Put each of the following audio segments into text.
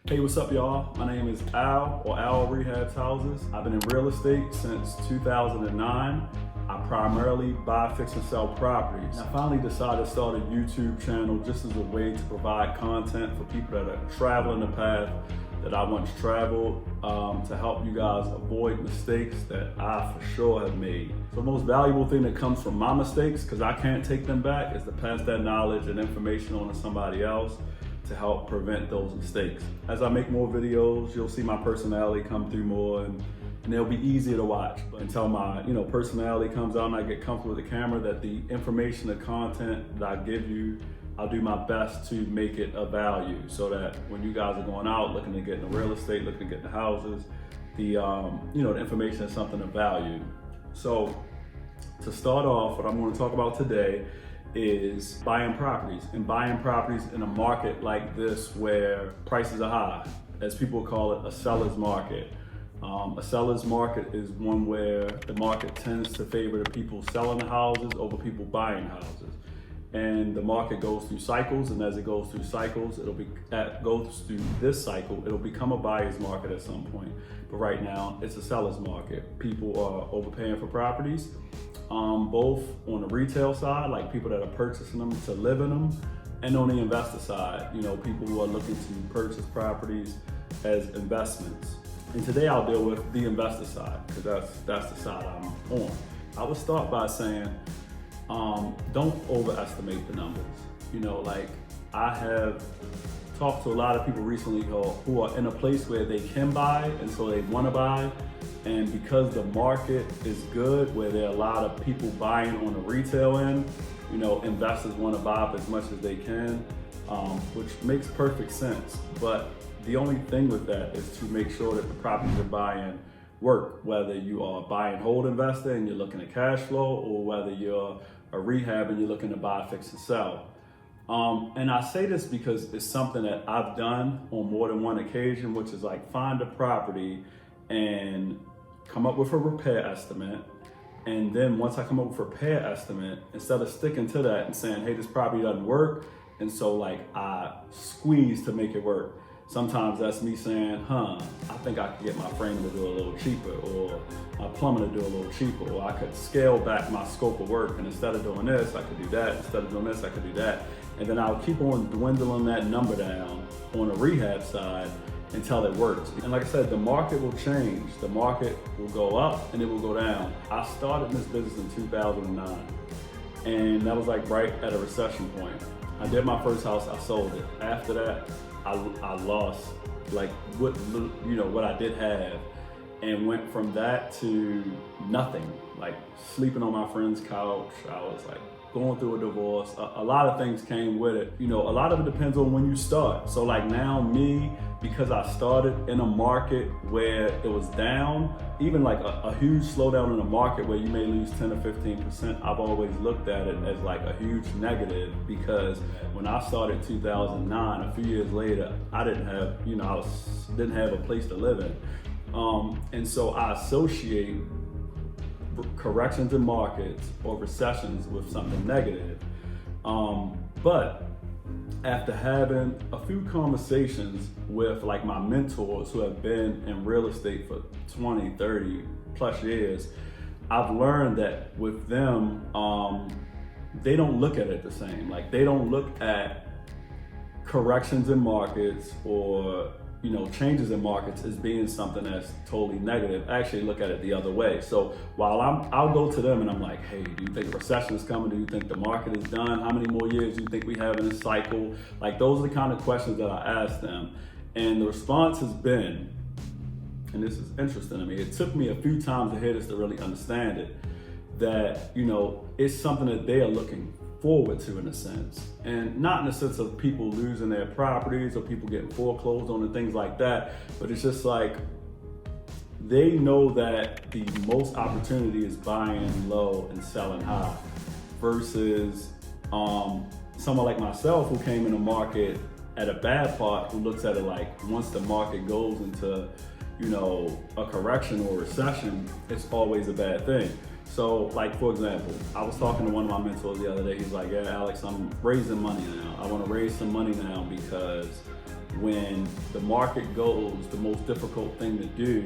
Hey, what's up, y'all? My name is Al, or Al Rehabs Houses. I've been in real estate since 2009. I primarily buy, fix, and sell properties. I finally decided to start a YouTube channel just as a way to provide content for people that are traveling the path that I once traveled, to help you guys avoid mistakes that I for sure have made. So the most valuable thing that comes from my mistakes, because I can't take them back, is to pass that knowledge and information on to somebody else to help prevent those mistakes. As I make more videos, you'll see my personality come through more, and they'll be easier to watch. But until my personality comes out and I get comfortable with the camera, that the information, the content that I give you, I'll do my best to make it of value, so that when you guys are going out looking to get into real estate, looking to get into houses, the the information is something of value. So to start off, what I'm going to talk about today is buying properties, and buying properties in a market like this where prices are high, as people call it, a seller's market. A seller's market is one where the market tends to favor the people selling the houses over people buying houses. And the market goes through cycles, and as it goes through cycles, goes through this cycle, it'll become a buyer's market at some point. But right now, it's a seller's market. People are overpaying for properties, both on the retail side, like people that are purchasing them to live in them, and on the investor side, people who are looking to purchase properties as investments. And today I'll deal with the investor side, because that's the side I'm on. I would start by saying, don't overestimate the numbers. I have talked to a lot of people recently who are in a place where they can buy, and so they want to buy. And because the market is good, where there are a lot of people buying on the retail end, investors want to buy up as much as they can, which makes perfect sense. But the only thing with that is to make sure that the properties you're buying work, whether you are a buy and hold investor and you're looking at cash flow, or whether you're a rehab and you're looking to buy, fix, and sell. And I say this because it's something that I've done on more than one occasion, which is like find a property and come up with a repair estimate. And then once I come up with a repair estimate, instead of sticking to that and saying, hey, this property doesn't work, and so I squeeze to make it work. Sometimes that's me saying, I think I could get my frame to do a little cheaper, or my plumber to do a little cheaper, or I could scale back my scope of work, and instead of doing this, I could do that. Instead of doing this, I could do that. And then I'll keep on dwindling that number down on the rehab side until it works. And like I said, the market will change. The market will go up and it will go down. I started this business in 2009, and that was like right at a recession point. I did my first house, I sold it. After that, I lost like what I did have, and went from that to nothing, like sleeping on my friend's couch. I was like going through a divorce. A lot of things came with it. A lot of it depends on when you start. So like now me, because I started in a market where it was down, even like a huge slowdown in the market where you may lose 10 or 15%, I've always looked at it as like a huge negative, because when I started 2009, a few years later, I didn't have, didn't have a place to live in. And so I associate corrections in markets or recessions with something negative. But after having a few conversations with like my mentors who have been in real estate for 20, 30 plus years, I've learned that with them, they don't look at it the same. Like they don't look at corrections in markets or changes in markets as being something that's totally negative. Actually look at it the other way. So while I'll go to them and I'm like, hey, do you think a recession is coming? Do you think the market is done? How many more years do you think we have in this cycle? Like those are the kind of questions that I ask them. And the response has been, and this is interesting to me, it took me a few times to hear this to really understand it, that, it's something that they are looking forward to in a sense, and not in the sense of people losing their properties or people getting foreclosed on and things like that, but it's just like they know that the most opportunity is buying low and selling high, versus someone like myself who came in the market at a bad part, who looks at it like once the market goes into a correction or recession, it's always a bad thing. So like, for example, I was talking to one of my mentors the other day. He's like, yeah, Alex, I'm raising money now. I want to raise some money now because, when the market goes, the most difficult thing to do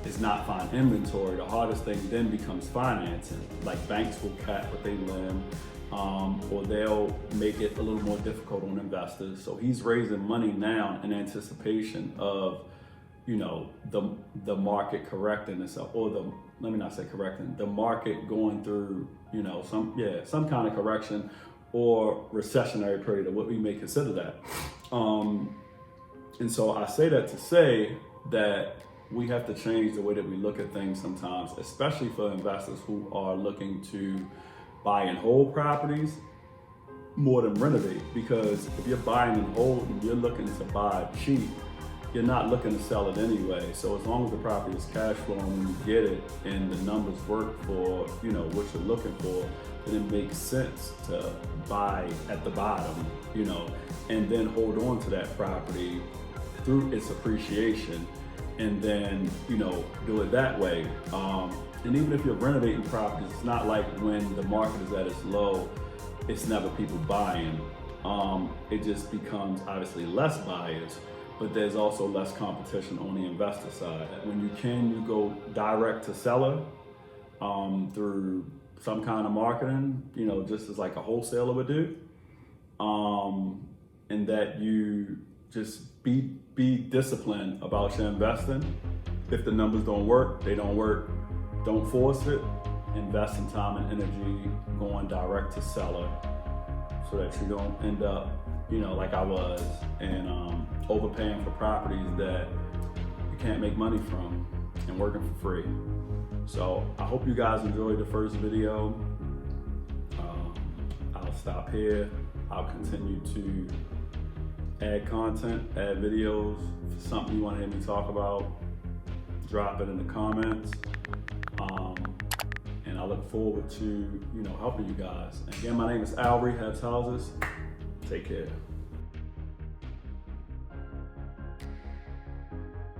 is not find inventory. The hardest thing then becomes financing. Like banks will cap what they lend, or they'll make it a little more difficult on investors. So he's raising money now in anticipation of, you know, the market correcting itself, or let me not say correcting, the market going through, you know, some kind of correction or recessionary period, or what we may consider that. And so I say that to say that we have to change the way that we look at things sometimes, especially for investors who are looking to buy and hold properties more than renovate. Because if you're buying and holding, you're looking to buy cheap, you're not looking to sell it anyway. So as long as the property is cash flowing when you get it and the numbers work for, you know, what you're looking for, then it makes sense to buy at the bottom, you know, and then hold on to that property through its appreciation, and then, you know, do it that way. And even if you're renovating properties, it's not like when the market is at its low, it's never people buying. It just becomes obviously less buyers, but there's also less competition on the investor side. When you go direct to seller through some kind of marketing, you know, just as like a wholesaler would do, and that you just be disciplined about your investing. If the numbers don't work, they don't work. Don't force it. Invest some time and energy going direct to seller, so that you don't end up, you know, like I was, and overpaying for properties that you can't make money from and working for free. So I hope you guys enjoyed the first video. I'll stop here. I'll continue to add content, add videos. If it's something you want to hear me talk about, drop it in the comments. And I look forward to, you know, helping you guys. And again, my name is Al, Rehabs Houses. Take care.